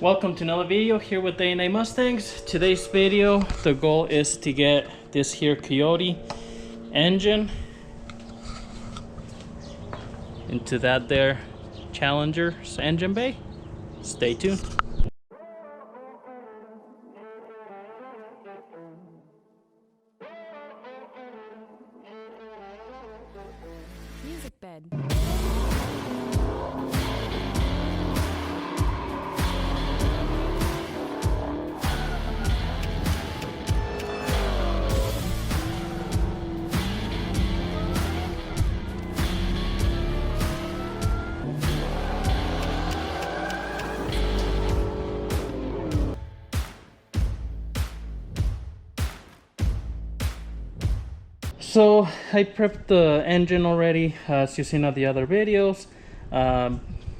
Welcome to another video here with A&A Mustangs. Today's video, the goal is to get this here Coyote engine into that there Challenger's engine bay. Stay tuned. Music bed. So I prepped the engine already, as you've seen on the other videos.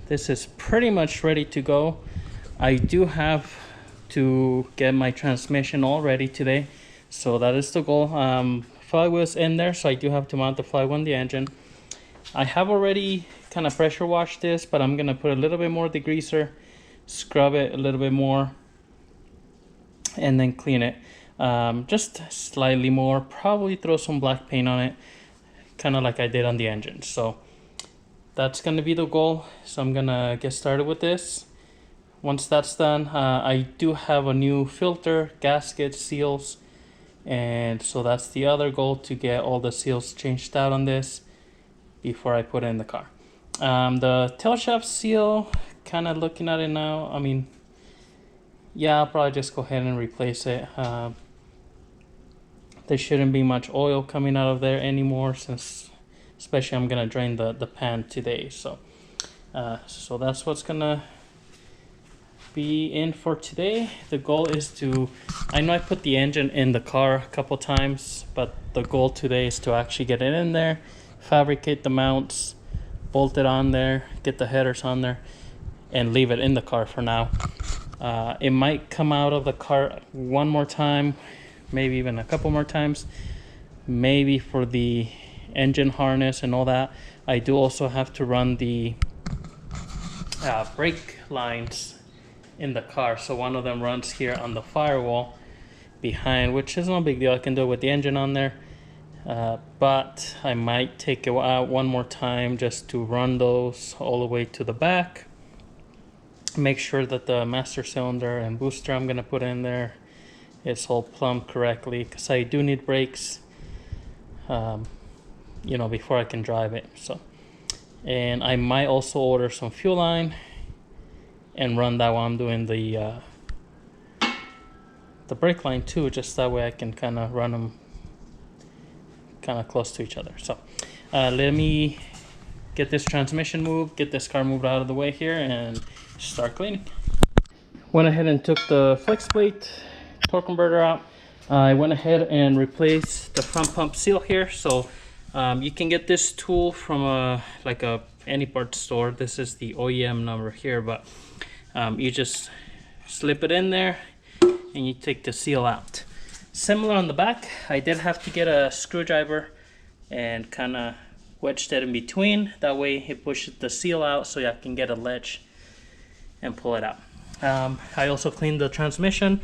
This is pretty much ready to go. I do have to get my transmission all ready today, so that is the goal. Flywheel is in there, so I do have to mount the flywheel on the engine. I have already kind of pressure washed this, but I'm gonna put a little bit more degreaser, scrub it a little bit more, and then clean it. Just slightly more, probably throw some black paint on it, kind of like I did on the engine. So that's gonna be the goal. So I'm gonna get started with this. Once that's done, I do have a new filter, gasket, seals, and so that's the other goal, to get all the seals changed out on this before I put it in the car. The tail shaft seal, kind of looking at it now, I mean, yeah, I'll probably just go ahead and replace it. There shouldn't be much oil coming out of there anymore, since especially I'm gonna drain the pan today. So so that's what's gonna be in for today. The goal is to, I know I put the engine in the car a couple times, but the goal today is to actually get it in there, fabricate the mounts, bolt it on there, get the headers on there, and leave it in the car for now. It might come out of the car one more time, maybe even a couple more times, maybe for the engine harness and all that. I do also have to run the brake lines in the car, so one of them runs here on the firewall behind, which is no big deal. I can do it with the engine on there, but I might take it out one more time just to run those all the way to the back, make sure that the master cylinder and booster I'm gonna put in there, it's all plumbed correctly, because I do need brakes, you know, before I can drive it. So, and I might also order some fuel line and run that while I'm doing the brake line too, just that way I can kind of run them kind of close to each other. So let me get this transmission moved, get this car moved out of the way here, and start cleaning. Went ahead and took the flex plate, torque converter out. I went ahead and replaced the front pump seal here. So you can get this tool from any part store. This is the OEM number here, but you just slip it in there and you take the seal out. Similar on the back, I did have to get a screwdriver and kind of wedged it in between. That way it pushes the seal out, so I can get a ledge and pull it out. I also cleaned the transmission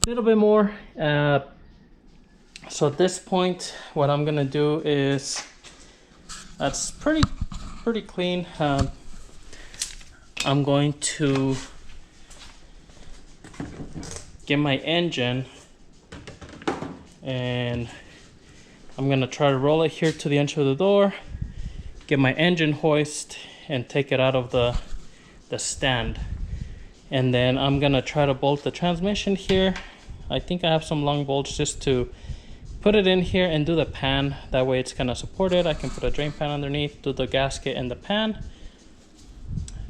a little bit more. So at this point, what I'm gonna do is, that's pretty clean. I'm going to get my engine, and I'm gonna try to roll it here to the edge of the door, get my engine hoist, and take it out of the stand. And then I'm gonna try to bolt the transmission here. I think I have some long bolts just to put it in here and do the pan. That way it's kind of supported. I can put a drain pan underneath, do the gasket and the pan.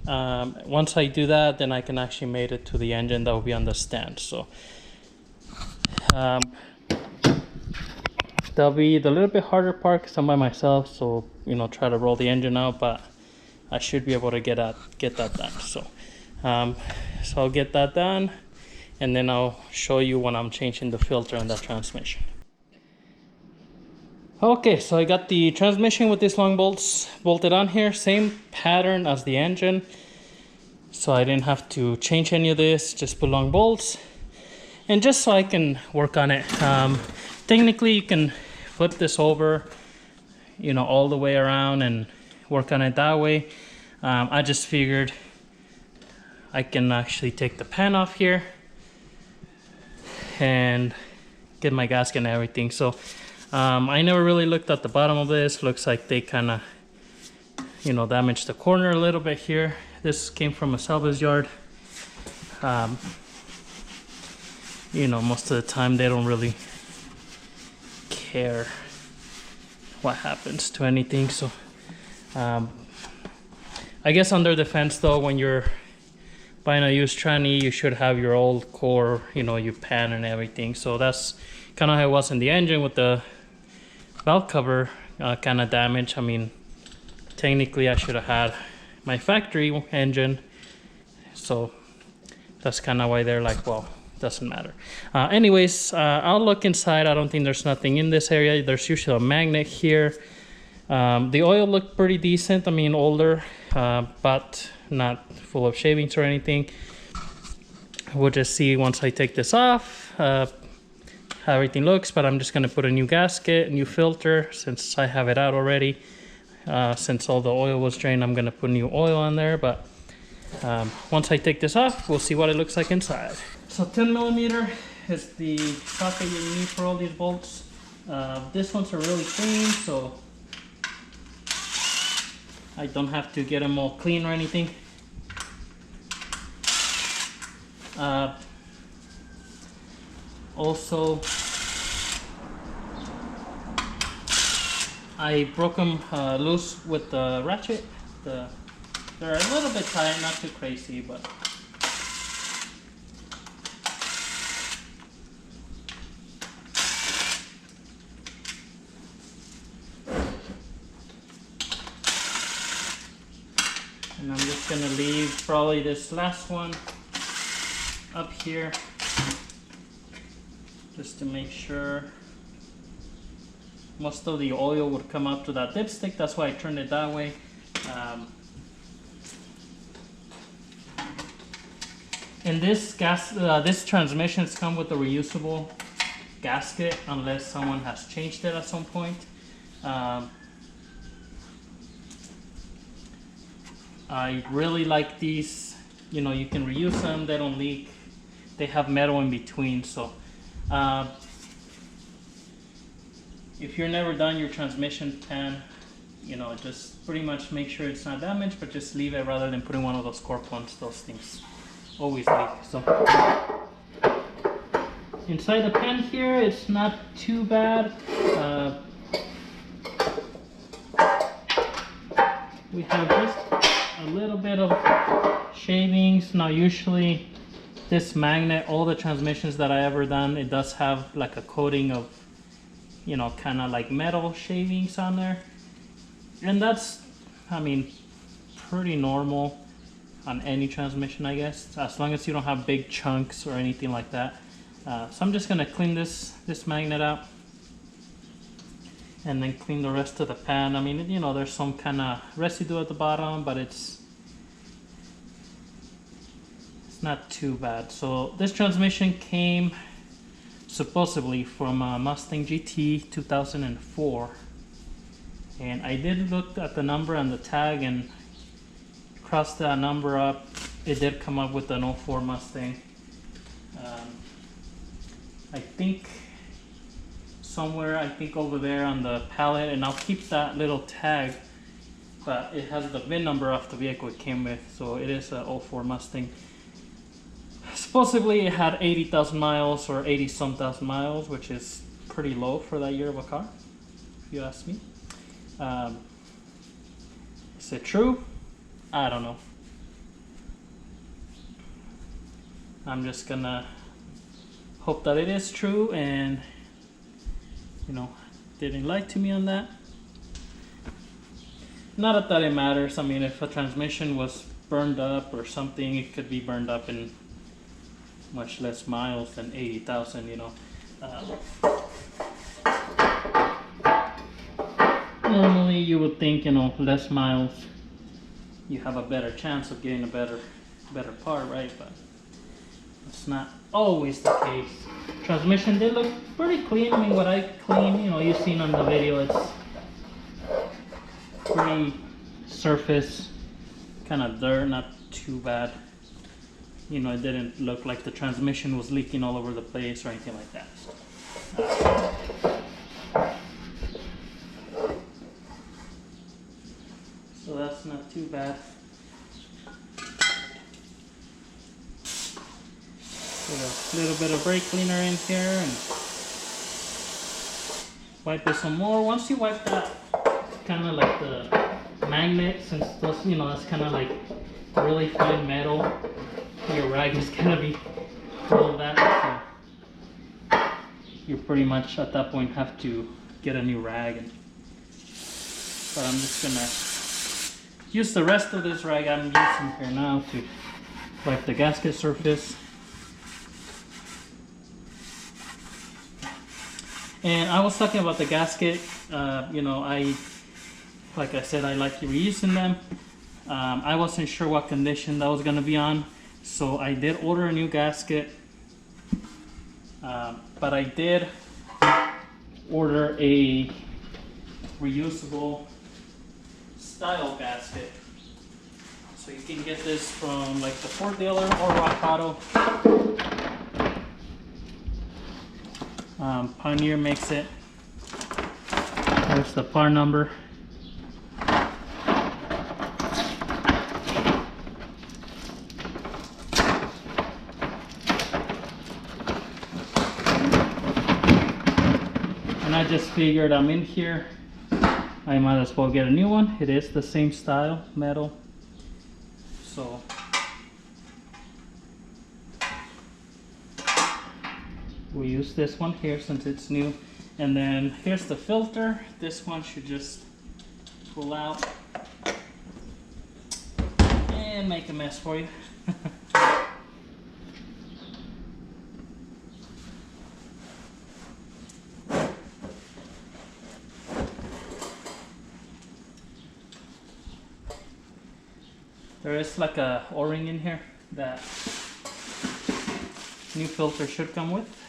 Once I do that, then I can actually mate it to the engine that will be on the stand. So that'll be the little bit harder part because I'm by myself, so you know, try to roll the engine out, but I should be able to get that done. So so I'll get that done, and then I'll show you when I'm changing the filter on that transmission. Okay, so I got the transmission with these long bolts bolted on here, same pattern as the engine. so I didn't have to change any of this, just put long bolts, and just so I can work on it. Technically you can flip this over, you know, all the way around and work on it that way. I just figured I can actually take the pan off here and get my gasket and everything. So I never really looked at the bottom of this. Looks like they kind of, you know, damaged the corner a little bit here. This came from a salvage yard. You know, most of the time they don't really care what happens to anything. So I guess under the fence though, when you're buying a used tranny, you should have your old core, you know, your pan and everything. So that's kind of how it was in the engine with the valve cover kind of damage. I mean, technically I should have had my factory engine, so that's kind of why they're like, well, doesn't matter. Anyways, I'll look inside. I don't think there's nothing in this area. There's usually a magnet here. The oil looked pretty decent. I mean, older, but not full of shavings or anything. We'll just see once I take this off how everything looks, but I'm just going to put a new gasket, new filter, since I have it out already. Since all the oil was drained, I'm going to put new oil on there, but once I take this off, we'll see what it looks like inside. So 10 millimeter is the socket you need for all these bolts. This ones are really clean, so I don't have to get them all clean or anything. Also, I broke them loose with the ratchet. They're a little bit tight, not too crazy, but and I'm just gonna leave probably this last one up here just to make sure. Most of the oil would come up to that dipstick, that's why I turned it that way. And this transmissions come with a reusable gasket unless someone has changed it at some point. I really like these. You know, you can reuse them, they don't leak, they have metal in between. So if you're never done your transmission pan, you know, just pretty much make sure it's not damaged, but just leave it rather than putting one of those cork ones. Those things always leak. So inside the pan here, it's not too bad. We have just a little bit of shavings. Now usually this magnet, all the transmissions that I ever done, it does have like a coating of, you know, kind of like metal shavings on there, and that's, I mean, pretty normal on any transmission, I guess, as long as you don't have big chunks or anything like that. So I'm just gonna clean this magnet out and then clean the rest of the pan. I mean, you know, there's some kind of residue at the bottom, but it's not too bad. So this transmission came supposedly from a Mustang GT 2004, and I did look at the number on the tag and crossed that number up. It did come up with an 04 Mustang. I think somewhere, I think over there on the pallet, and I'll keep that little tag, but it has the VIN number of the vehicle it came with, so it is a 04 Mustang. Supposedly it had 80,000 miles or 80-some thousand miles, which is pretty low for that year of a car, if you ask me. Is it true? I don't know. I'm just gonna hope that it is true and, you know, didn't lie to me on that. Not that it matters. I mean, if a transmission was burned up or something, it could be burned up in much less miles than 80,000, you know. Normally you would think, you know, less miles, you have a better chance of getting a better better part, right? But it's not always the case. Transmission did look pretty clean. I mean, what I clean, you know, you've seen on the video, it's pretty surface, kind of dirt, not too bad. You know, it didn't look like the transmission was leaking all over the place or anything like that. So that's not too bad. Put a little bit of brake cleaner in here and wipe it some more. Once you wipe that, kind of like the magnet, since those, you know, that's kind of like really fine metal, your rag is gonna be full of that. So you pretty much at that point have to get a new rag. But I'm just gonna use the rest of this rag I'm using here now to wipe the gasket surface. And I was talking about the gasket. You know, like I said, I like reusing them. I wasn't sure what condition that was going to be on, so I did order a new gasket. But I did order a reusable style gasket. So you can get this from like the Ford dealer or Rock Auto. Pioneer makes it. There's the part number. And I just figured I'm in here, I might as well get a new one. It is the same style, metal. So we use this one here since it's new. And then here's the filter. This one should just pull out and make a mess for you. There is like a O-ring in here that new filter should come with.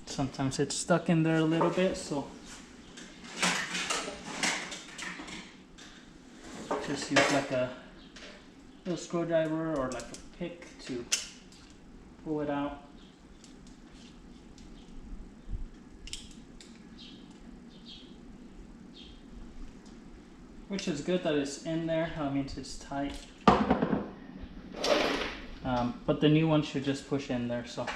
Sometimes it's stuck in there a little bit, so just use like a little screwdriver or like a pick to pull it out. Which is good that it's in there. That means it's tight. But the new one should just push in there. So.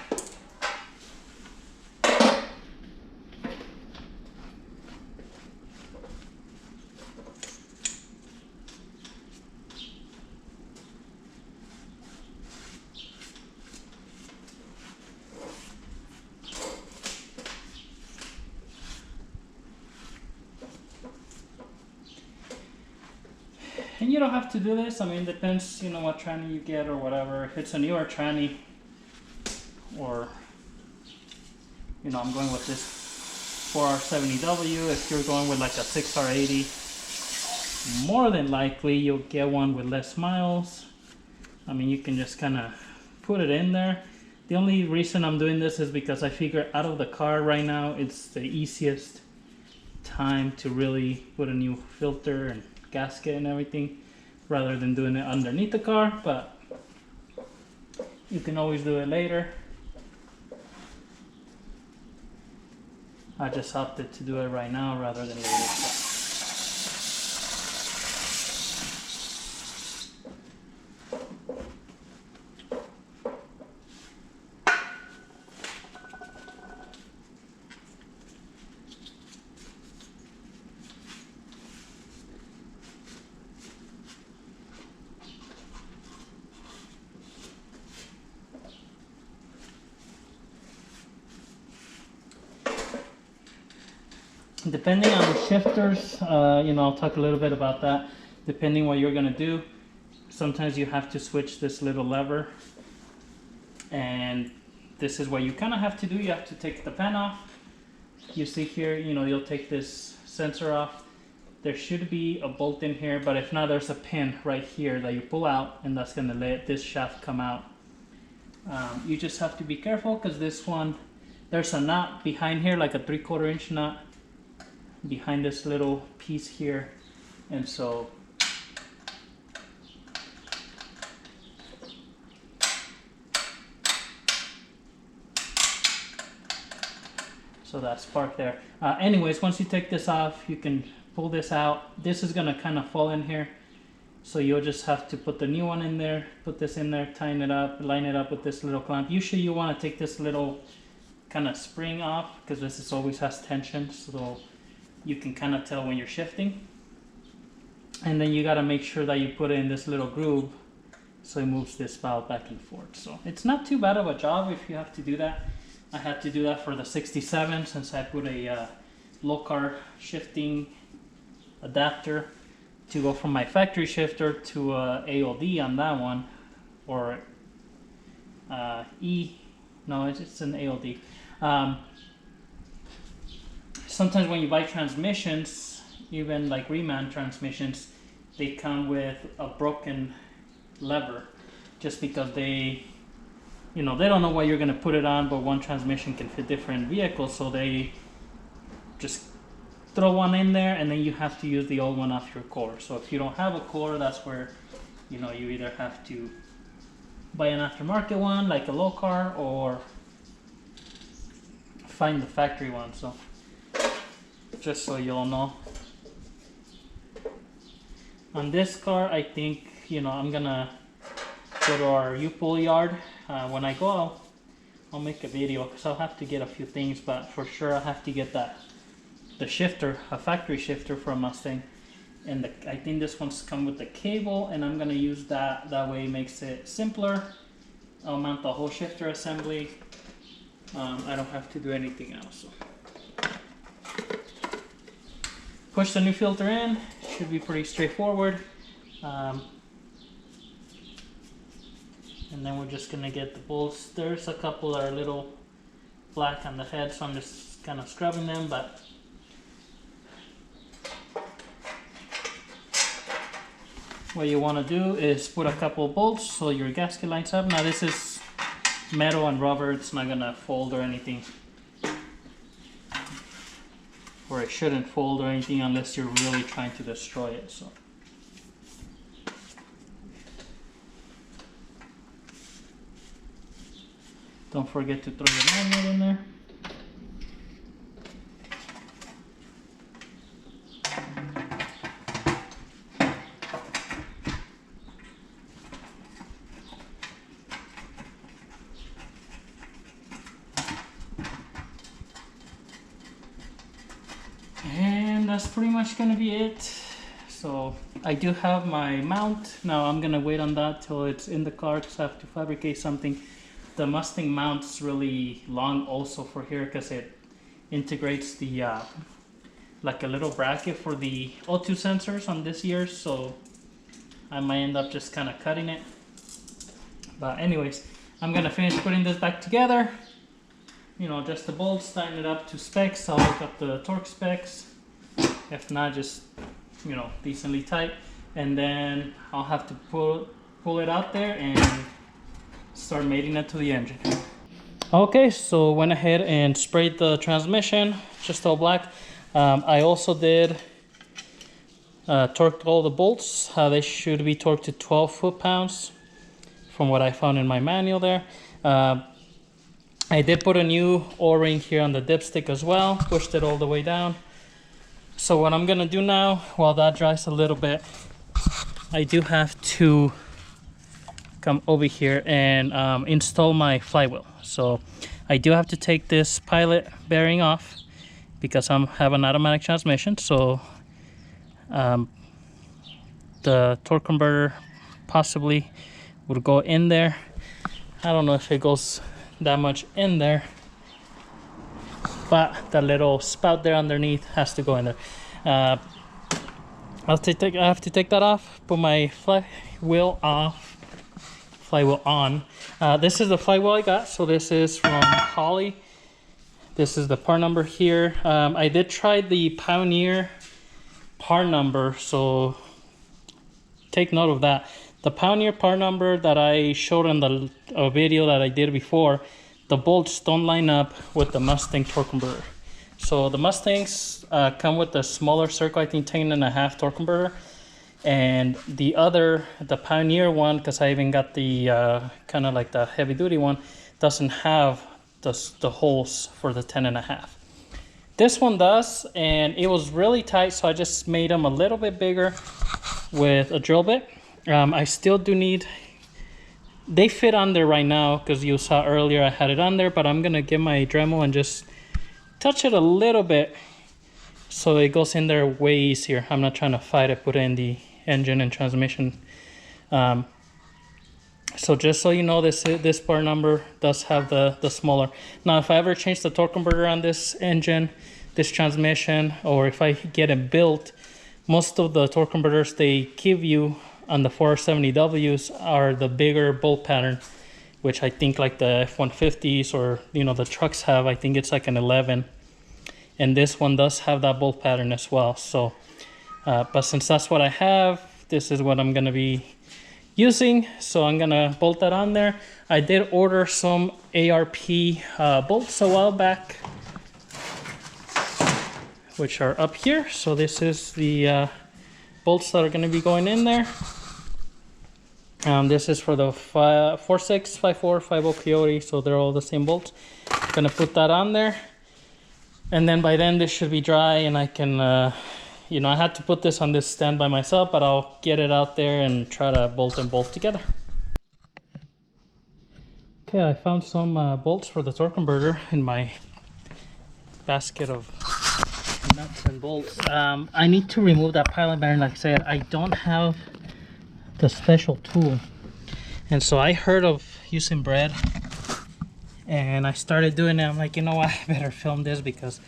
And you don't have to do this. I mean, it depends, you know, what tranny you get or whatever. If it's a newer tranny, or, you know, I'm going with this 4R70W. If you're going with like a 6R80, more than likely you'll get one with less miles. I mean, you can just kind of put it in there. The only reason I'm doing this is because I figure out of the car right now, it's the easiest time to really put a new filter and gasket and everything, rather than doing it underneath the car. But you can always do it later. I just opted to do it right now rather than later. So. Depending on the shifters, you know, I'll talk a little bit about that. Depending what you're gonna do, sometimes you have to switch this little lever, and this is what you kind of have to do. You have to take the pan off. You see here, you know, you'll take this sensor off, there should be a bolt in here, but if not, there's a pin right here that you pull out, and that's gonna let this shaft come out. You just have to be careful because this one, there's a knot behind here, like a 3/4 inch knot behind this little piece here, and so that's part there. Anyways, once you take this off, you can pull this out. This is gonna kind of fall in here, so you'll just have to put the new one in there, put this in there, tighten it up, line it up with this little clamp. Usually you want to take this little kind of spring off because this always has tension, so you can kind of tell when you're shifting. And then you got to make sure that you put it in this little groove so it moves this valve back and forth. So it's not too bad of a job if you have to do that. I had to do that for the 67 since I put a low car shifting adapter to go from my factory shifter to AOD on that one, or no, it's an AOD. Sometimes when you buy transmissions, even like reman transmissions, they come with a broken lever just because they don't know what you're going to put it on, but one transmission can fit different vehicles, so they just throw one in there, and then you have to use the old one off your core. So if you don't have a core, that's where you either have to buy an aftermarket one like a low car, or find the factory one. So just so you'll know, on this car, I think I'm gonna go to our U-pull yard. When I go, I'll make a video because I'll have to get a few things, but for sure I have to get the shifter, a factory shifter for a Mustang, and I think this one's come with the cable, and I'm gonna use that. That way it makes it simpler. I'll mount the whole shifter assembly. I don't have to do anything else. So. Push the new filter in. Should be pretty straightforward. And then we're just gonna get the bolts. There's a couple that are a little black on the head, so I'm just kind of scrubbing them, but what you want to do is put a couple bolts so your gasket lines up. Now this is metal and rubber, it's not gonna fold or anything, or it shouldn't fold or anything unless you're really trying to destroy it. So don't forget to throw your magnet in there. And that's pretty much gonna be it. So I do have my mount. Now I'm gonna wait on that till it's in the car because I have to fabricate something. The Mustang mount's really long also for here because it integrates the like a little bracket for the O2 sensors on this year, so I might end up just kind of cutting it. But anyways, I'm gonna finish putting this back together. Just the bolts, tighten it up to specs. I'll look up the torque specs. If not, just decently tight, and then I'll have to pull it out there and start mating it to the engine. Okay, so went ahead and sprayed the transmission just all black. I also did torqued all the bolts. They should be torqued to 12 foot-pounds from what I found in my manual there. I did put a new O-ring here on the dipstick as well, pushed it all the way down. So what I'm gonna do now, while that dries a little bit, I do have to come over here and install my flywheel. So I do have to take this pilot bearing off because I have an automatic transmission. So the torque converter possibly would go in there. I don't know if it goes that much in there, but the little spout there underneath has to go in there. I have to take that off, put my flywheel off, flywheel on. This is the flywheel I got, so this is from Holly. This is the part number here. I did try the Pioneer part number, so take note of that. The Pioneer part number that I showed in the video that I did before, the bolts don't line up with the Mustang torque converter. So the Mustangs come with a smaller circle, I think 10.5 torque converter, and the Pioneer one, because I even got the kind of like the heavy duty one, doesn't have the holes for the 10.5. This one does, and it was really tight, so I just made them a little bit bigger with a drill bit. I still do need, they fit on there right now because you saw earlier I had it on there, but I'm gonna get my Dremel and just touch it a little bit so it goes in there way easier. I'm not trying to fight it, put it in the engine and transmission. So just so you know, this part number does have the smaller. Now, if I ever change the torque converter on this engine, this transmission, or if I get it built, most of the torque converters they give you on the 470Ws are the bigger bolt pattern, which I think like the F-150s or the trucks have. I think it's like an 11, and this one does have that bolt pattern as well. So, but since that's what I have, this is what I'm gonna be using, so I'm gonna bolt that on there. I did order some ARP bolts a while back, which are up here. So this is the bolts that are gonna be going in there. This is for the 46, 54, 50 Coyote, so they're all the same bolts. Gonna put that on there, and then by then this should be dry, and I can I had to put this on this stand by myself, but I'll get it out there and try to bolt them both together. Okay, I found some bolts for the torque converter in my basket of nuts and bolts. I need to remove that pilot bearing. Like I said, I don't have the special tool, and so I heard of using bread, and I started doing it. I'm like, I better film this because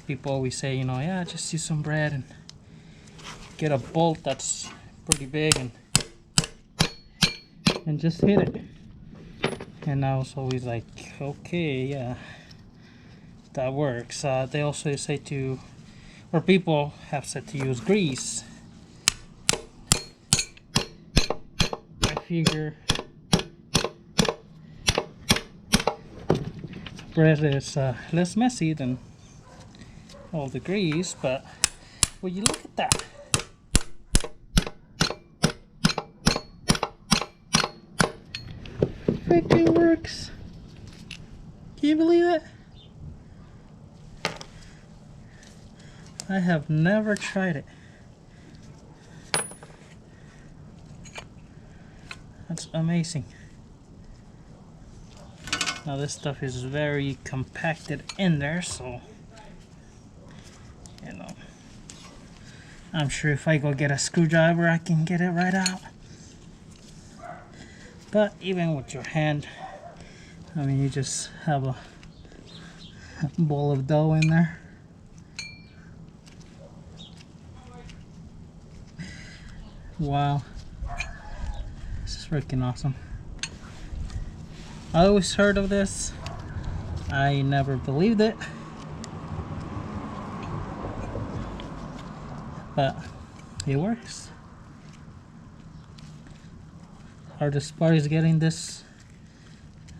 people always say, yeah, just use some bread and get a bolt that's pretty big and just hit it. And I was always like, okay, yeah, that works. They also say or people have said to use grease. I figure bread is less messy than all the grease, but will you look at that? Freaking works. Can you believe it? I have never tried it. That's amazing. Now this stuff is very compacted in there, so I'm sure if I go get a screwdriver I can get it right out. But even with your hand, you just have a ball of dough in there. Wow, this is freaking awesome. I always heard of this, I never believed it, but it works. Hardest part is getting this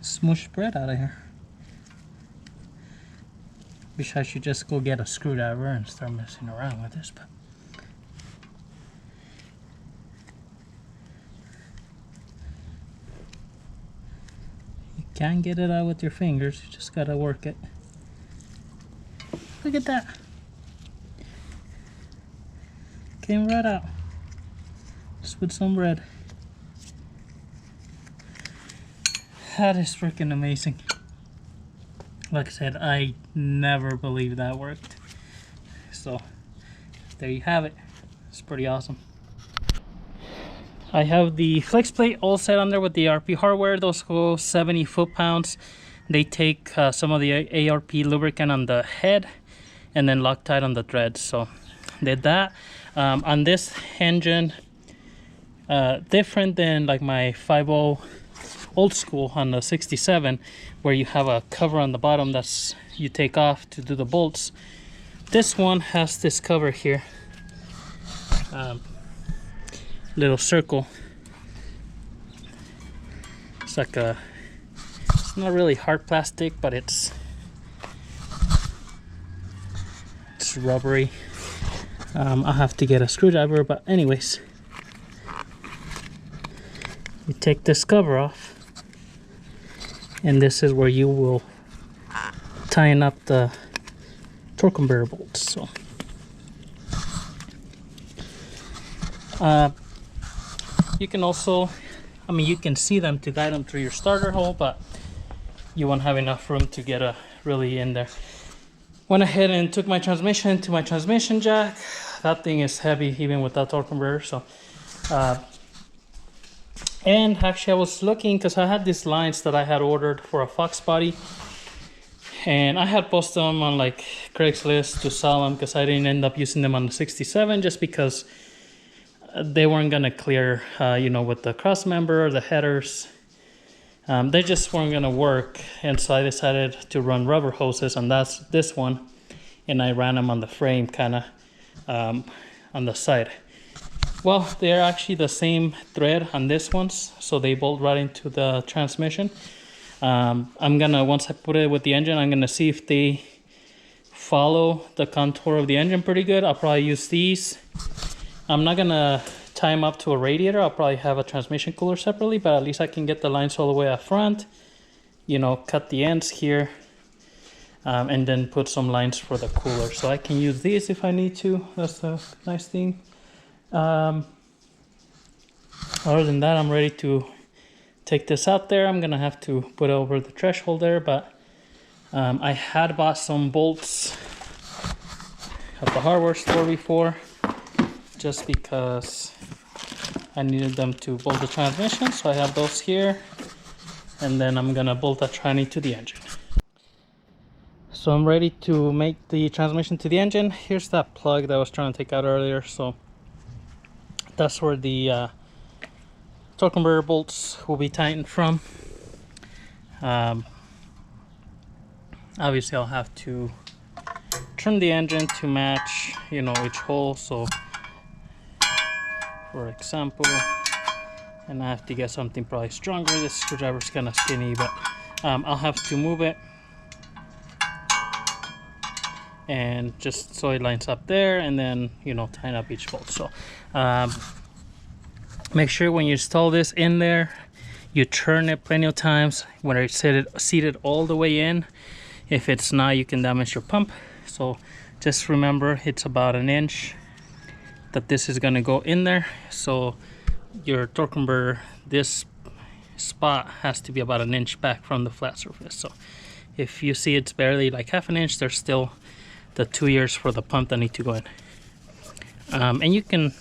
smushed bread out of here. Wish I should just go get a screwdriver and start messing around with this, but you can get it out with your fingers, you just gotta work it. Look at that. Came right out. Just with some bread. That is freaking amazing. Like I said, I never believed that worked. So there you have it. It's pretty awesome. I have the flex plate all set on there with the ARP hardware. Those go 70 foot-pounds. They take some of the ARP lubricant on the head and then Loctite on the threads. So did that. On this engine, different than like my 50 old school on the 67, where you have a cover on the bottom that's you take off to do the bolts. This one has this cover here, little circle. It's like it's not really hard plastic, but it's rubbery. I'll have to get a screwdriver, but anyways, you take this cover off, and this is where you will tighten up the torque conveyor bolts. So you can also, I mean, you can see them to guide them through your starter hole, but you won't have enough room to get really in there. Went ahead and took my transmission to my transmission jack. That thing is heavy even without torque converter. So and actually I was looking because I had these lines that I had ordered for a Fox body, and I had posted them on like Craigslist to sell them because I didn't end up using them on the 67 just because they weren't gonna clear, you know, with the cross member or the headers. They just weren't gonna work, and so I decided to run rubber hoses, and that's this one, and I ran them on the frame, kind of on the side. Well, they're actually the same thread on this ones, so they bolt right into the transmission. I'm gonna, once I put it with the engine, I'm gonna see if they follow the contour of the engine pretty good. I'll probably use these. I'm not gonna tie them up to a radiator. I'll probably have a transmission cooler separately, but at least I can get the lines all the way up front, you know, cut the ends here, and then put some lines for the cooler. So I can use these if I need to. That's a nice thing. Other than that, I'm ready to take this out there. I'm gonna have to put it over the threshold there, but I had bought some bolts at the hardware store before, just because I needed them to bolt the transmission. So I have those here, and then I'm gonna bolt that tranny to the engine. So I'm ready to make the transmission to the engine. Here's that plug that I was trying to take out earlier. So that's where the torque converter bolts will be tightened from. Obviously I'll have to trim the engine to match, you know, each hole. So for example, and I have to get something probably stronger. This screwdriver's kind of skinny, but I'll have to move it, and just so it lines up there, and then, you know, tighten up each bolt. So make sure when you install this in there, you turn it plenty of times when it's seated all the way in. If it's not, you can damage your pump. So just remember, it's about an inch that this is going to go in there. So your torque converter, this spot has to be about an inch back from the flat surface. So if you see it's barely like half an inch, there's still the 2 years for the pump that need to go in. And you can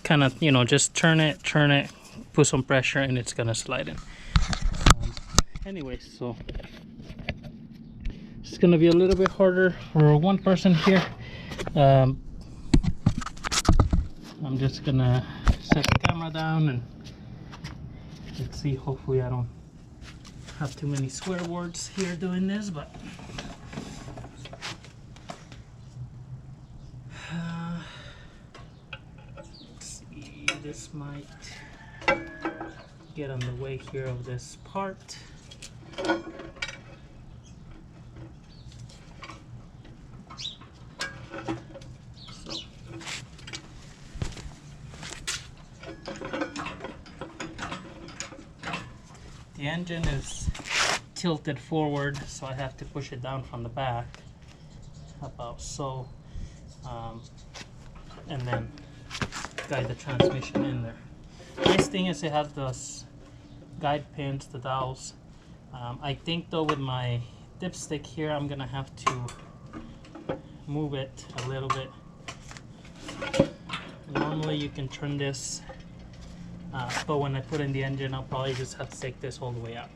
kind of, you know, just turn it, put some pressure, and it's gonna slide in. Anyway, so it's gonna be a little bit harder for one person here. I'm just gonna set the camera down, and let's see, hopefully I don't have too many swear words here doing this, but let's see, this might get on the way here of this part. The engine is tilted forward, so I have to push it down from the back, about so, and then guide the transmission in there. Nice thing is it has those guide pins, the dowels. I think though with my dipstick here, I'm gonna have to move it a little bit. Normally you can turn this, but when I put in the engine, I'll probably just have to take this all the way out.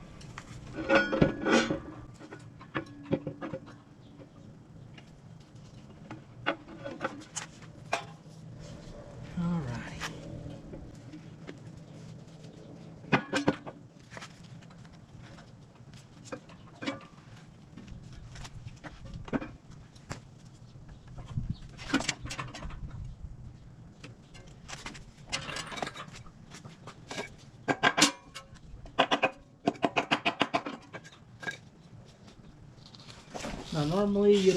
Normally you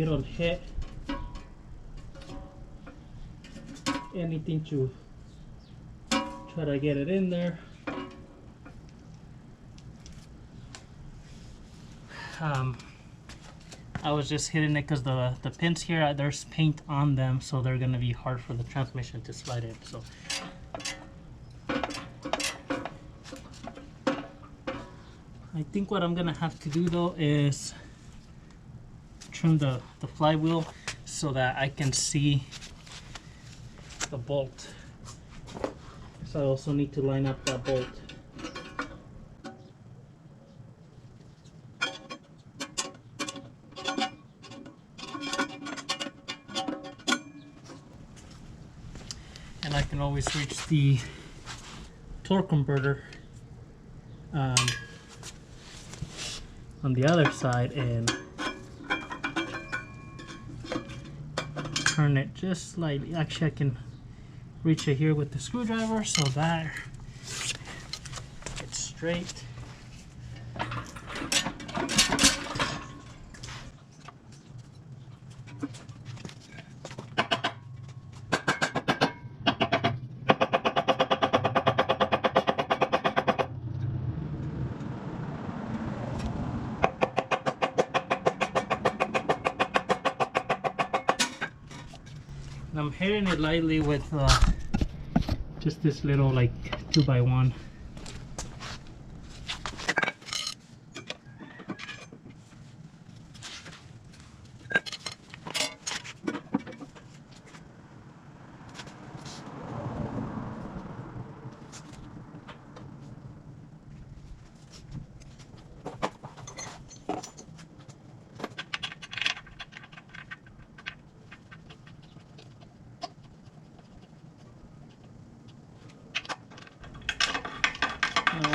don't hit anything to try to get it in there. I was just hitting it because the pins here, there's paint on them, so they're gonna be hard for the transmission to slide in. So I think what I'm gonna have to do though is trim the flywheel so that I can see the bolt. So I also need to line up that bolt. And I can always reach the torque converter on the other side and turn it just slightly. Actually, I can reach it here with the screwdriver so that it's straight. And I'm hitting it lightly with just this little like 2x1.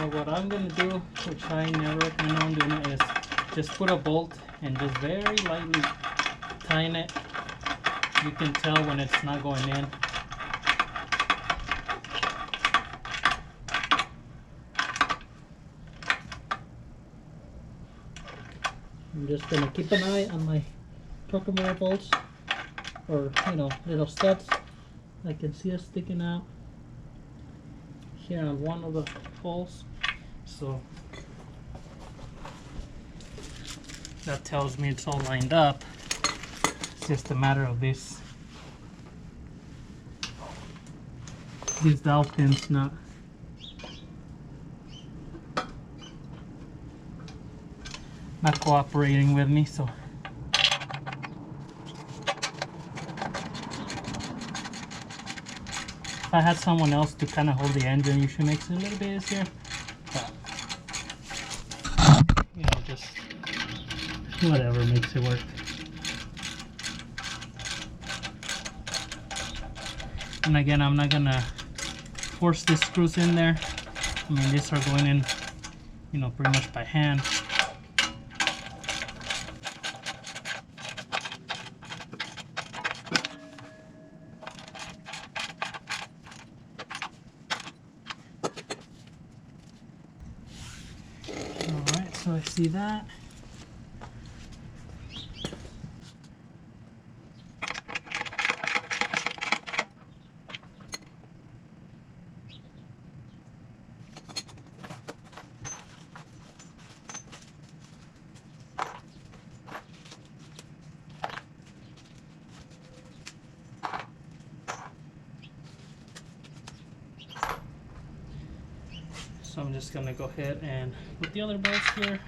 What I'm gonna do, which I never recommend on doing it, is just put a bolt and just very lightly tighten it. You can tell when it's not going in. I'm just gonna keep an eye on my torque converter bolts, or little studs. I can see it sticking out here on one of the holes. So that tells me it's all lined up. It's just a matter of these dowel pins not cooperating with me. So if I had someone else to kind of hold the engine, usually makes it a little bit easier. But just whatever makes it work. And again, I'm not gonna force these screws in there. I mean, these are going in, pretty much by hand. Alright, so I see that. So I'm just gonna go ahead and put the other bolts here.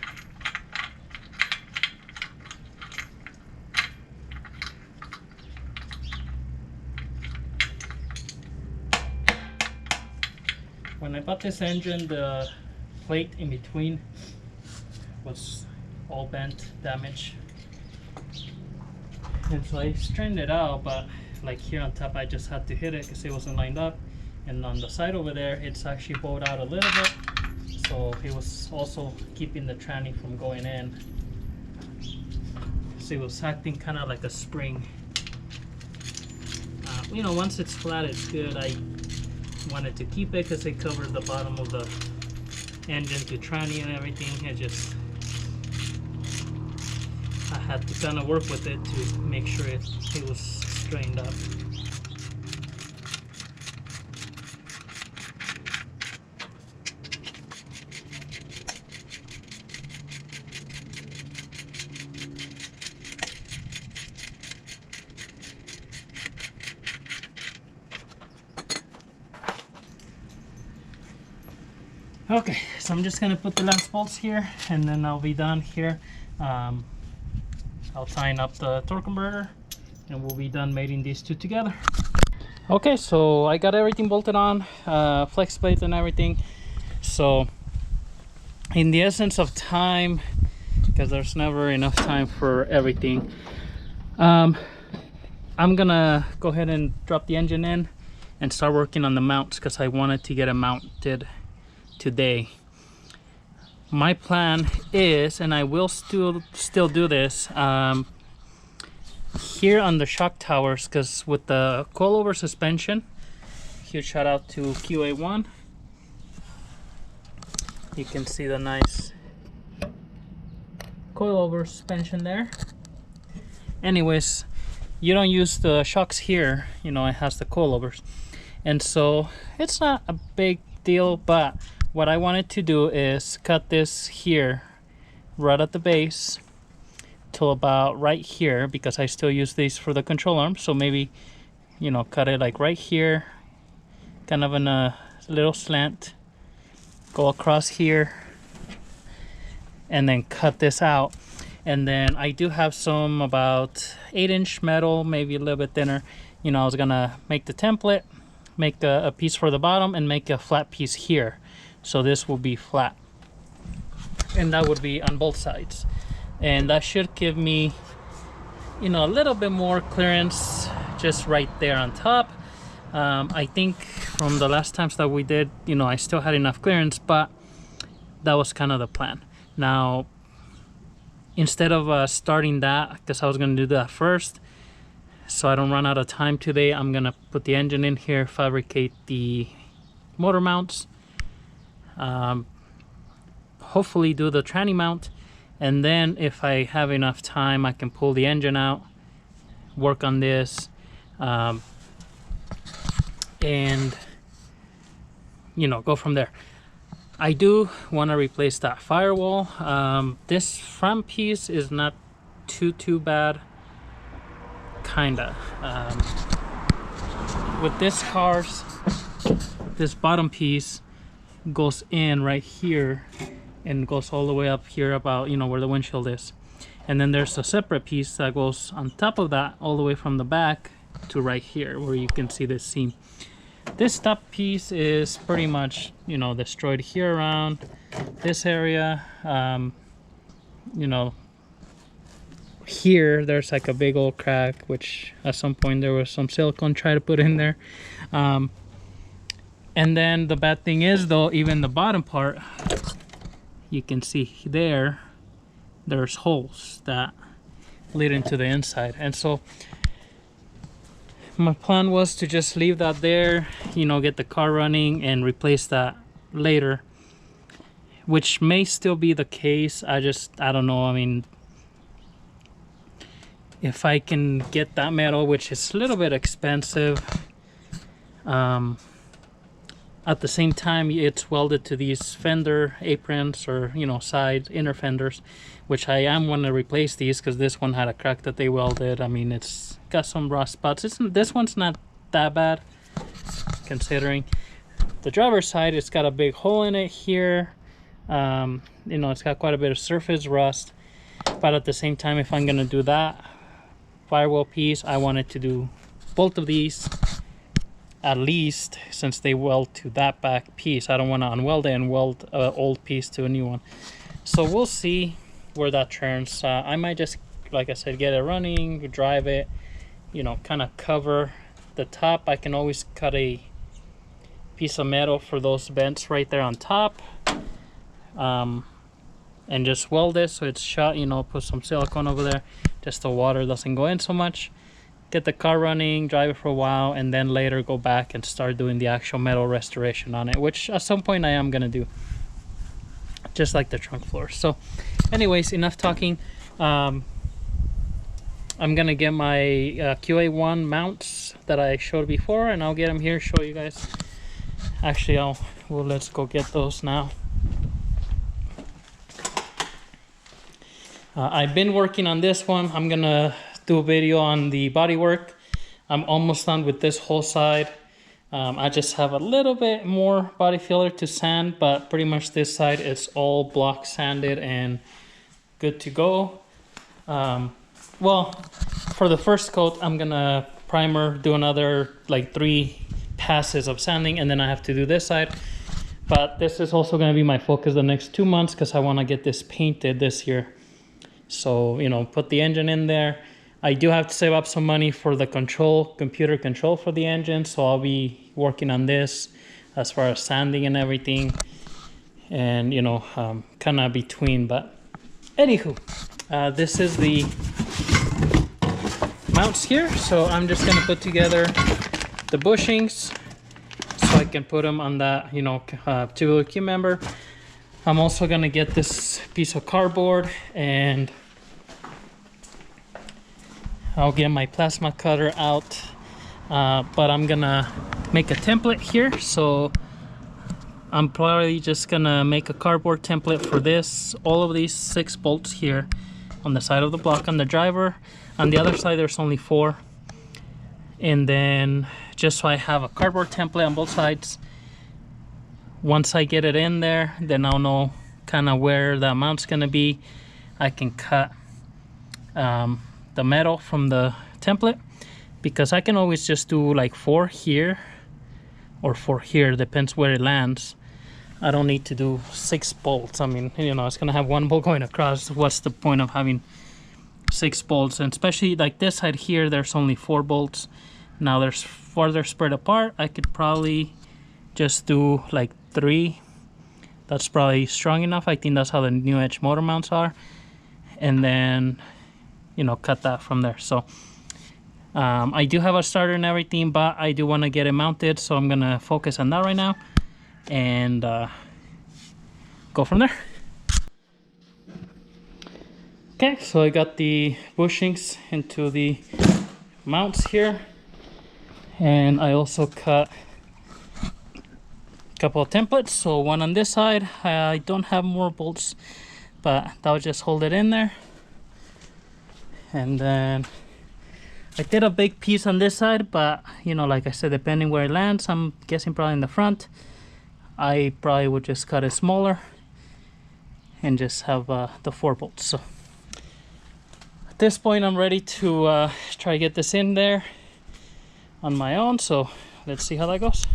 When I bought this engine, the plate in between was all bent, damaged. And so I straightened it out, but like here on top I just had to hit it because it wasn't lined up. And on the side over there, it's actually bowed out a little bit, so it was also keeping the tranny from going in. So it was acting kind of like a spring. Once it's flat, it's good. I wanted to keep it because it covered the bottom of the engine to tranny and everything. I had to kind of work with it to make sure it was straightened up. Okay, so I'm just gonna put the last bolts here and then I'll be done here. I'll tighten up the torque converter and we'll be done mating these two together. Okay, so I got everything bolted on, flex plates and everything. So in the essence of time, because there's never enough time for everything, I'm gonna go ahead and drop the engine in and start working on the mounts because I wanted to get it mounted today. My plan is, and I will still do this here on the shock towers, because with the coilover suspension, huge shout out to QA1. You can see the nice coilover suspension there. Anyways, you don't use the shocks here, you know, it has the coilovers, and so it's not a big deal. But what I wanted to do is cut this here right at the base till about right here, because I still use these for the control arm. So maybe, you know, cut it like right here, kind of in a little slant, go across here, and then cut this out. And then I do have some about 8-inch metal, maybe a little bit thinner. You know, I was gonna make the template, make a piece for the bottom, and make a flat piece here. So this will be flat, and that would be on both sides, and that should give me, you know, a little bit more clearance just right there on top. I think from the last times that we did, you know, I still had enough clearance, but that was kind of the plan. Now, instead of starting that, because I was going to do that first so I don't run out of time today, I'm going to put the engine in here, fabricate the motor mounts, hopefully do the tranny mount, and then if I have enough time I can pull the engine out, work on this, and you know, go from there. I do want to replace that firewall. This front piece is not too bad, kinda. With this car's, this bottom piece goes in right here and goes all the way up here about, you know, where the windshield is, and then there's a separate piece that goes on top of that all the way from the back to right here where you can see this seam. This top piece is pretty much, you know, destroyed here around this area. You know, here there's like a big old crack, which at some point there was some silicone tried to put in there. And then the bad thing is, though, even the bottom part, you can see there's holes that lead into the inside. And so my plan was to just leave that there, you know, get the car running and replace that later, which may still be the case. I don't know. I mean, if I can get that metal, which is a little bit expensive, at the same time it's welded to these fender aprons, or, you know, side inner fenders, which I am want to replace these because this one had a crack that they welded. I mean, it's got some rust spots. This one's not that bad considering. The driver's side, it's got a big hole in it here. You know, it's got quite a bit of surface rust, but at the same time, if I'm gonna do that firewall piece, I wanted to do both of these, at least, since they weld to that back piece. I don't want to unweld it and weld an old piece to a new one. So we'll see where that turns. I might just, like I said, get it running, drive it, you know, kind of cover the top. I can always cut a piece of metal for those vents right there on top, and just weld it so it's shut, you know, put some silicone over there just so water doesn't go in so much, get the car running, drive it for a while, and then later go back and start doing the actual metal restoration on it, which at some point I am gonna do. just like the trunk floor. So anyways, enough talking. I'm gonna get my QA1 mounts that I showed before, and I'll get them here, show you guys. Actually, well, let's go get those now. I've been working on this one. I'm gonna do a video on the bodywork. I'm almost done with this whole side. I just have a little bit more body filler to sand, but pretty much this side is all block sanded and good to go. Well, for the first coat, I'm gonna primer, do another like 3 passes of sanding, and then I have to do this side. But this is also gonna be my focus the next 2 months because I wanna get this painted this year. So, you know, put the engine in there. I do have to save up some money for the computer control for the engine, so I'll be working on this as far as sanding and everything, and you know, kind of between. But anywho, this is the mounts here, so I'm just gonna put together the bushings so I can put them on that, you know, tubular key member. I'm also gonna get this piece of cardboard, and I'll get my plasma cutter out, but I'm gonna make a template here. So I'm probably just gonna make a cardboard template for this, all of these 6 bolts here on the side of the block on the driver. On the other side there's only 4, and then just so I have a cardboard template on both sides. Once I get it in there, then I'll know kind of where the amount's gonna be. I can cut the metal from the template, because I can always just do like 4 here or 4 here, depends where it lands. I don't need to do 6 bolts. I mean, you know, it's gonna have 1 bolt going across. What's the point of having 6 bolts? And especially like this side here, there's only 4 bolts. Now there's farther spread apart. I could probably just do like 3. That's probably strong enough. I think that's how the new edge motor mounts are, and then, you know, cut that from there. So I do have a starter and everything, but I do want to get it mounted, so I'm gonna focus on that right now and go from there. Okay, so I got the bushings into the mounts here, and I also cut a couple of templates. So one on this side. I don't have more bolts, but that will just hold it in there. And then I did a big piece on this side, but you know, like I said, depending where it lands, I'm guessing probably in the front. I probably would just cut it smaller and just have the 4 bolts. So at this point, I'm ready to try to get this in there on my own. So let's see how that goes.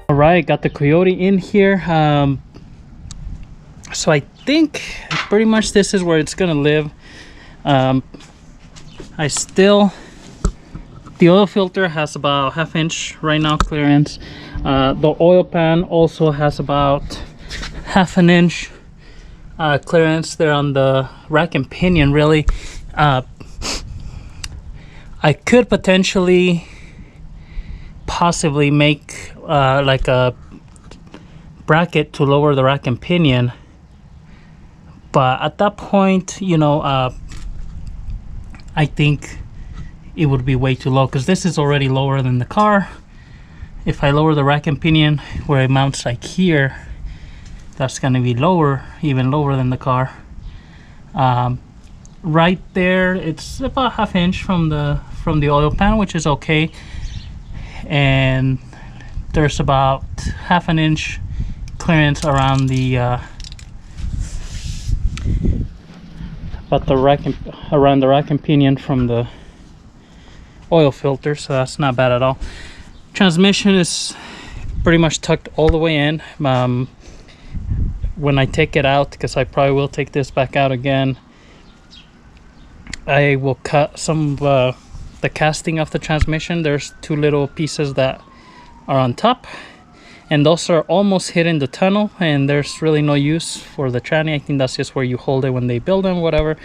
All right, got the Coyote in here. So I think pretty much this is where it's gonna live. The oil filter has about 1/2 inch right now clearance. The oil pan also has about 1/2 inch clearance there on the rack and pinion. Really, I could possibly make like a bracket to lower the rack and pinion, but at that point, you know, I think it would be way too low, because this is already lower than the car. If I lower the rack and pinion where it mounts like here, that's going to be lower, even lower than the car. Right there, it's about 1/2 inch from the oil pan, which is okay, and there's about 1/2 inch clearance around the about the rack and, around the rack and pinion from the oil filter, so that's not bad at all. Transmission is pretty much tucked all the way in. When I take it out, because I probably will take this back out again, I will cut some of the casting of the transmission. There's two little pieces that are on top, and those are almost hitting the tunnel, and there's really no use for the tranny. I think that's just where you hold it when they build them, whatever.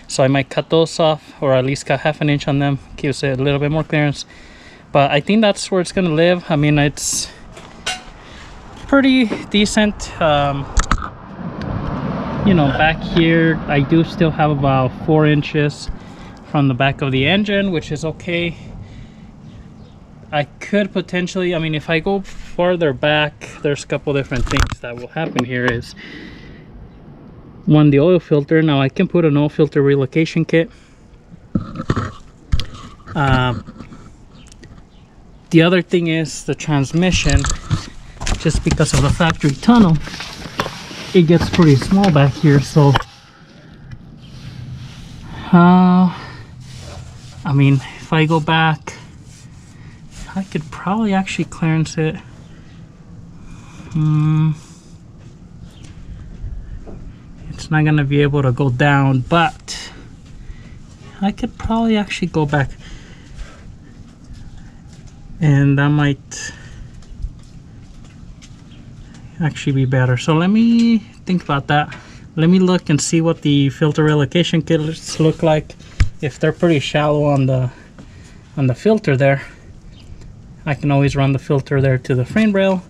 So I might cut those off, or at least cut half an inch on them, gives it a little bit more clearance. But I think that's where it's gonna live. I mean, it's pretty decent. You know, back here I do still have about 4 inches from the back of the engine, which is okay. I could potentially, I mean, if I go farther back, there's a couple different things that will happen here. Is one, the oil filter. Now I can put an oil filter relocation kit. The other thing is the transmission. Just because of the factory tunnel, it gets pretty small back here. So I mean, if I go back, I could probably actually clearance it. It's not gonna be able to go down, but I could probably actually go back, and that might actually be better. So let me think about that. Let me look and see what the filter relocation kits look like. If they're pretty shallow on the filter there, I can always run the filter there to the frame rail,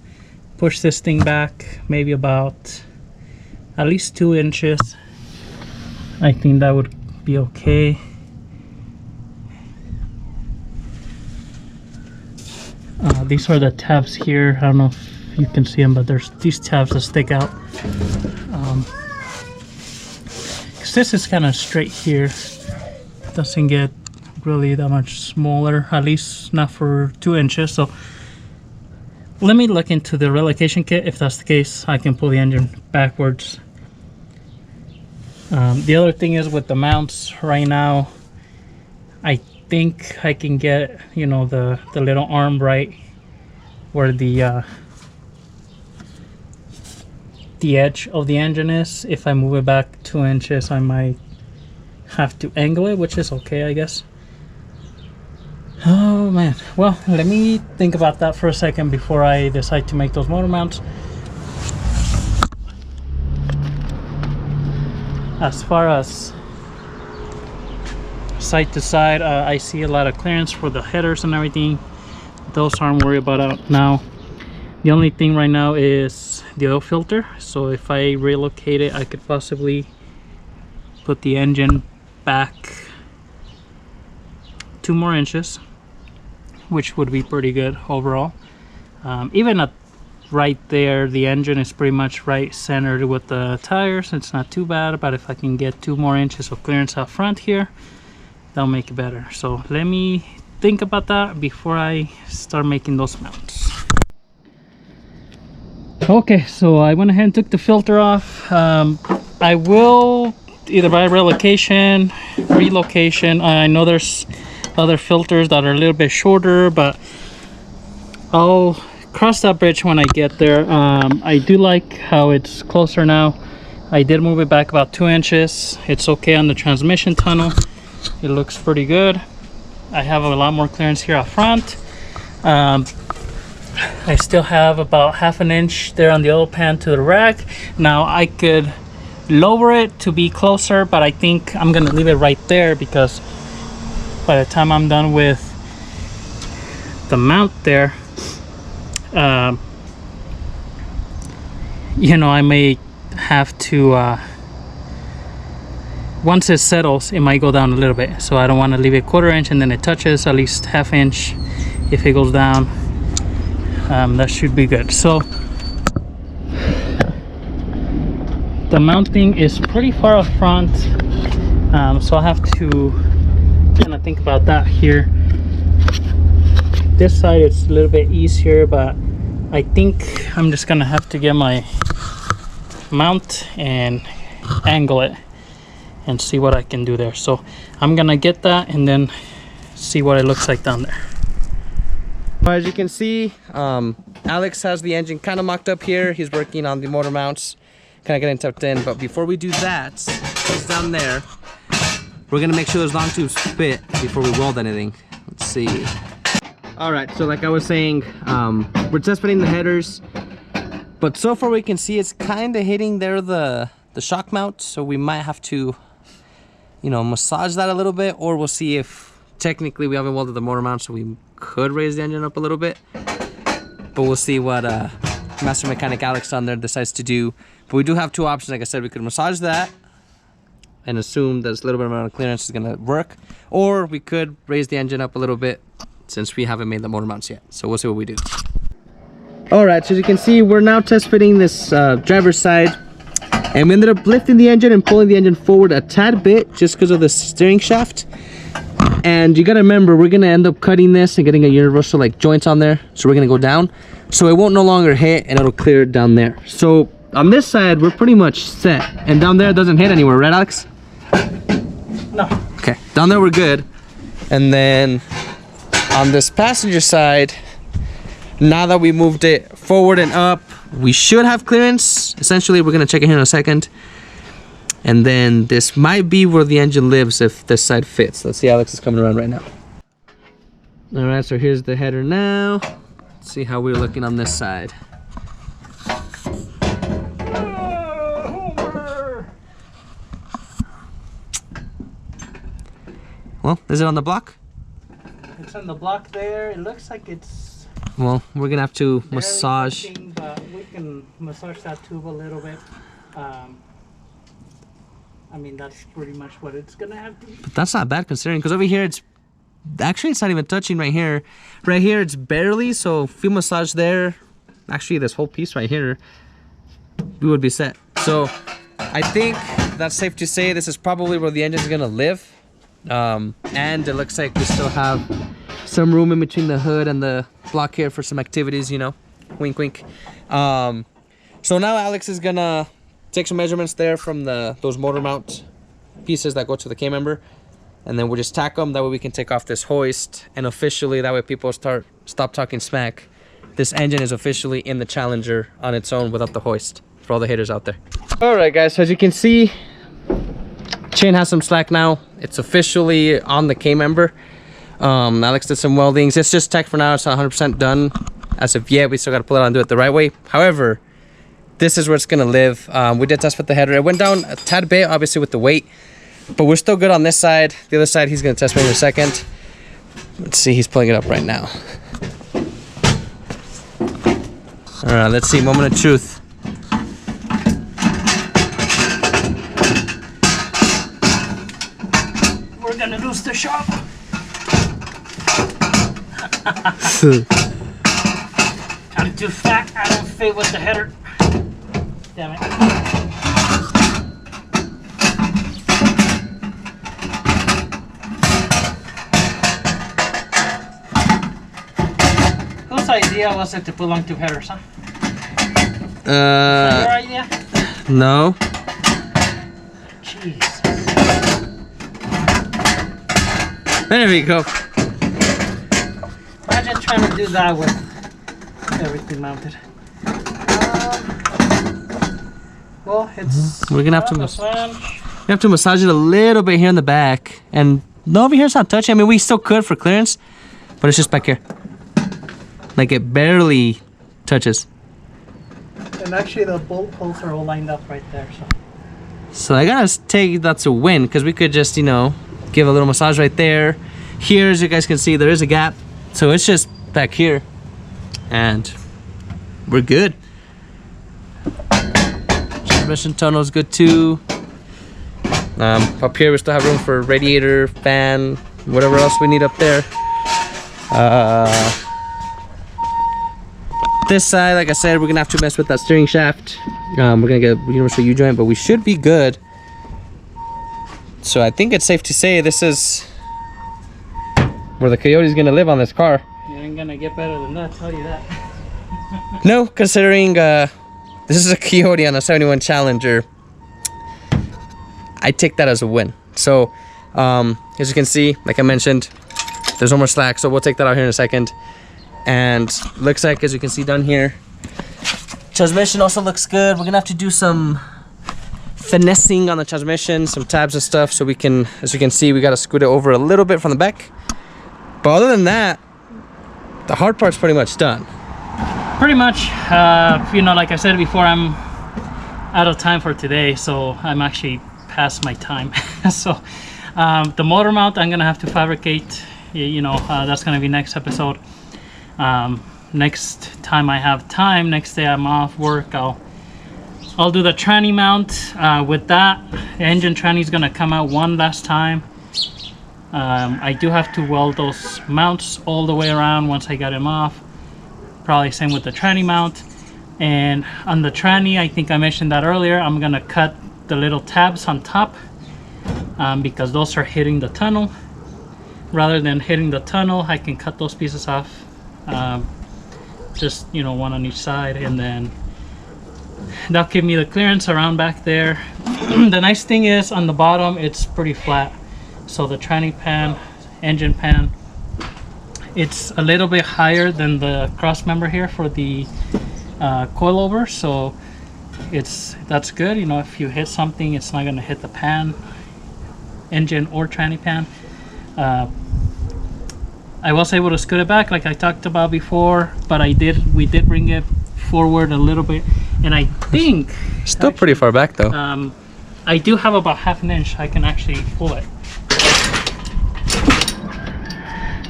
push this thing back maybe about at least 2 inches. I think that would be okay. These are the tabs here. I don't know if you can see them, but there's these tabs that stick out. Because this is kind of straight here. It doesn't get really that much smaller, at least not for 2 inches. So let me look into the relocation kit. If that's the case, I can pull the engine backwards. The other thing is with the mounts right now, I think I can get, you know, the little arm right where the edge of the engine is. If I move it back 2 inches, I might have to angle it, which is okay, I guess. Oh man, well, let me think about that for a second before I decide to make those motor mounts. As far as side to side, I see a lot of clearance for the headers and everything. Those aren't worried about now. The only thing right now is the oil filter. So if I relocate it, I could possibly put the engine back 2 more inches, which would be pretty good overall. Even at right there, the engine is pretty much right centered with the tires. It's not too bad, but if I can get 2 more inches of clearance out front here, that'll make it better. So let me think about that before I start making those mounts. Okay, so I went ahead and took the filter off. I will either buy relocation. I know there's other filters that are a little bit shorter, but I'll cross that bridge when I get there. I do like how it's closer now. I did move it back about 2 inches. It's okay on the transmission tunnel. It looks pretty good. I have a lot more clearance here up front. I still have about half an inch there on the oil pan to the rack. Now I could lower it to be closer, but I think I'm gonna leave it right there, because by the time I'm done with the mount there, you know, I may have to once it settles, it might go down a little bit. So I don't want to leave it 1/4 inch and then it touches, at least half inch. If it goes down, that should be good. So the mounting is pretty far up front, so I have to kind of think about that here. This side it's a little bit easier, but I think I'm just gonna have to get my mount and angle it, and see what I can do there. So I'm gonna get that and then see what it looks like down there. As you can see, Alex has the engine kind of mocked up here. He's working on the motor mounts, kind of getting tucked in. But before we do that, he's down there. We're gonna make sure those long tubes fit before we weld anything. Let's see. All right, so like I was saying, we're test fitting the headers, but so far we can see it's kind of hitting there the shock mount. So we might have to, you know, massage that a little bit, or we'll see if technically we haven't welded the motor mount, so we could raise the engine up a little bit. But we'll see what Master Mechanic Alex on there decides to do. But we do have two options. Like I said, we could massage that and assume that this little bit amount of clearance is gonna work, or we could raise the engine up a little bit since we haven't made the motor mounts yet. So we'll see what we do. All right, so as you can see, we're now test fitting this driver's side, and we ended up lifting the engine and pulling the engine forward a tad bit just because of the steering shaft. And you gotta remember, we're gonna end up cutting this and getting a universal like joints on there, so we're gonna go down, so it won't no longer hit and it'll clear down there. So on this side, we're pretty much set, and down there it doesn't hit anywhere, right, Alex? No. Okay, down there we're good. And then on this passenger side, now that we moved it forward and up, we should have clearance. Essentially, we're gonna check it here in a second. And then this might be where the engine lives if this side fits. Let's see, Alex is coming around right now. All right, so here's the header now. Let's see how we're looking on this side. Well, is it on the block? It's on the block there. It looks like it's Well, we're gonna have to massage. working, but we can massage that tube a little bit. I mean, that's pretty much what it's gonna have to be. But that's not bad considering, because over here it's actually, it's not even touching right here. Right here it's barely, so if we massage there, actually this whole piece right here, we would be set. So I think that's safe to say this is probably where the engine's gonna live. And it looks like we still have some room in between the hood and the block here for some activities, you know, wink wink. So now Alex is gonna take some measurements there from those motor mount pieces that go to the K-member, and then we'll just tack them. That way we can take off this hoist, and officially, that way people stop talking smack. This engine is officially in the Challenger on its own without the hoist, for all the haters out there. All right, guys, so as you can see, chain has some slack now. It's officially on the K-member. Alex did some weldings. It's just tech for now. It's not 100% done as of yet. We still got to pull it out and do it the right way. However, this is where it's gonna live. We did test with the header. It went down a tad bit, obviously with the weight, but we're still good on this side. The other side, he's gonna test with in a second. Let's see, he's pulling it up right now. All right, let's see, moment of truth. We're gonna lose the shop. I'm too fat. I don't fit with the header. Damn it. Whose idea was it to put long tube headers, huh? Is that your idea? No. Jeez. There we go. Imagine trying to do that with everything mounted. Well, it's We're gonna have to we have to massage it a little bit here in the back, and no, over here it's not touching. I mean, we still could for clearance, but it's just back here. Like it barely touches. And actually, the bolt holes are all lined up right there. So I gotta take that's a win, because we could just, you know, give a little massage right there. Here, as you guys can see, there is a gap, so it's just back here, and we're good. Transmission tunnel is good too. Up here we still have room for radiator, fan, whatever else we need up there. This side, like I said, we're gonna have to mess with that steering shaft. We're gonna get a universal U-joint, but we should be good. So I think it's safe to say this is where the Coyote is gonna live on this car. You ain't gonna get better than that, I'll tell you that. No, considering this is a Coyote on a 71 Challenger. I take that as a win. So as you can see, like I mentioned, there's no more slack, so we'll take that out here in a second. And looks like, as you can see down here, transmission also looks good. We're gonna have to do some finessing on the transmission, some tabs and stuff, so we can, as you can see, we gotta scoot it over a little bit from the back. But other than that, the hard part's pretty much done. Pretty much, you know, like I said before, I'm out of time for today, so I'm actually past my time. So the motor mount I'm gonna have to fabricate, you know, that's gonna be next episode. Next time I have time, next day I'm off work, I'll do the tranny mount. With that, the engine tranny is gonna come out one last time. I do have to weld those mounts all the way around once I got them off. Probably same with the tranny mount. And on the tranny, I think I mentioned that earlier, I'm gonna cut the little tabs on top because those are hitting the tunnel. Rather than hitting the tunnel, I can cut those pieces off, just, you know, one on each side, and then that'll give me the clearance around back there. The nice thing is on the bottom, it's pretty flat. So the tranny pan, engine pan, it's a little bit higher than the cross member here for the coilover, so that's good. You know, if you hit something, it's not going to hit the pan, engine or tranny pan. I was able to scoot it back like I talked about before, but we did bring it forward a little bit, and I think still actually, pretty far back though. I do have about half an inch I can actually pull it.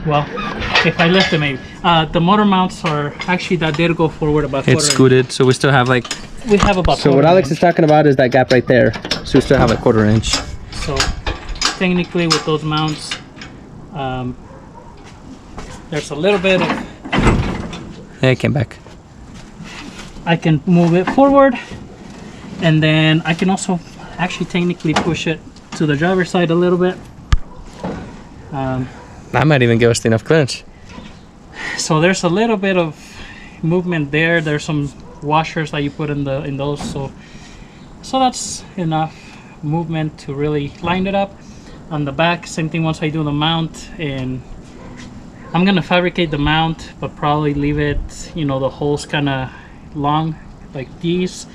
Well, if I lift it, maybe. The motor mounts are actually, that did go forward about it's scooted, so we still have like, we have about so what Alex is talking about is that gap right there, so we still have a 1/4 inch. So technically with those mounts, there's a little bit of, yeah, it came back. I can move it forward, and then I can also actually technically push it to the driver's side a little bit. That might even give us enough clearance. So there's a little bit of movement there. There's some washers that you put in those, so that's enough movement to really line it up. On the back, same thing. Once I do the mount, and I'm gonna fabricate the mount, but probably leave it, you know, the holes kind of long like these,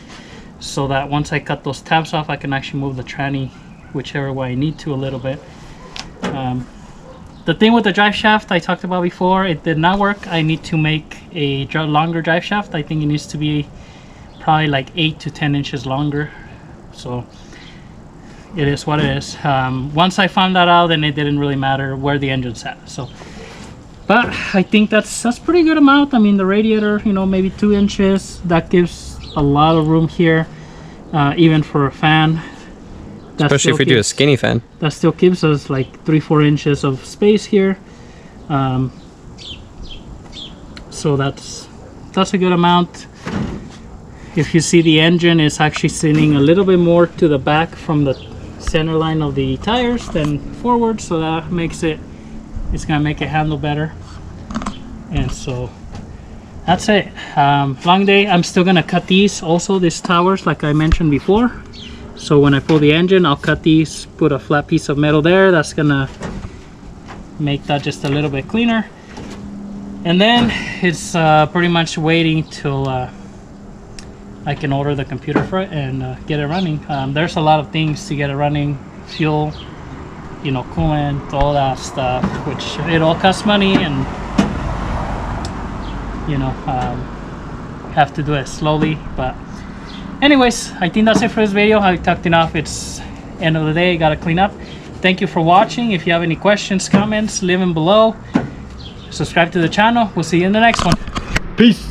so that once I cut those tabs off, I can actually move the tranny whichever way I need to a little bit. The thing with the drive shaft I talked about before, it did not work. I need to make a longer drive shaft. I think it needs to be probably like 8 to 10 inches longer. So it is what it is. Once I found that out, then it didn't really matter where the engine's at. So, but I think that's pretty good amount. I mean, the radiator, you know, maybe 2 inches. That gives a lot of room here, even for a fan. Especially if we do a skinny fan. That still gives us like 3-4 inches of space here. So that's a good amount. If you see, the engine is actually sitting a little bit more to the back from the center line of the tires than forward, so that makes it's gonna make it handle better. And so that's it. Long day. I'm still gonna cut these towers like I mentioned before. So when I pull the engine, I'll cut these, put a flat piece of metal there. That's gonna make that just a little bit cleaner. And then it's pretty much waiting till I can order the computer for it and get it running. There's a lot of things to get it running: fuel, you know, coolant, all that stuff, which it all costs money, and you know, have to do it slowly. But anyways, I think that's it for this video. I talked enough. It's end of the day, gotta clean up. Thank you for watching. If you have any questions, comments, leave them below. Subscribe to the channel. We'll see you in the next one. Peace.